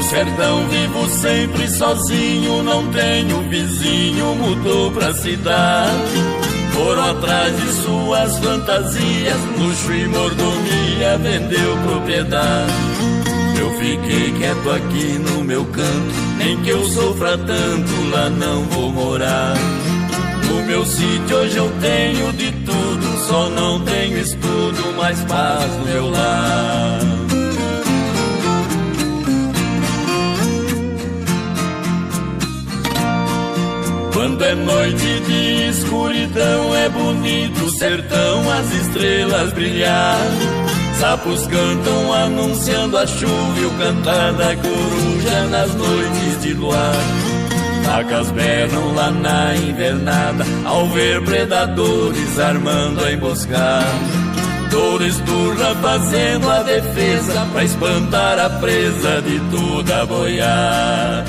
sertão vivo sempre sozinho, não tenho vizinho, mudou pra cidade. Foram atrás de suas fantasias, luxo e mordomia, vendeu propriedade. Eu fiquei quieto aqui no meu canto, nem que eu sofra tanto, lá não vou morar. No meu sítio hoje eu tenho de tudo, só não tenho estudo, mas paz no meu lar. Quando é noite de escuridão é bonito o sertão, as estrelas brilhar. Sapos cantam anunciando a chuva e o cantar da coruja nas noites de luar. Vacas berram lá na invernada ao ver predadores armando a emboscada. Touro esturra fazendo a defesa pra espantar a presa de toda a boiada.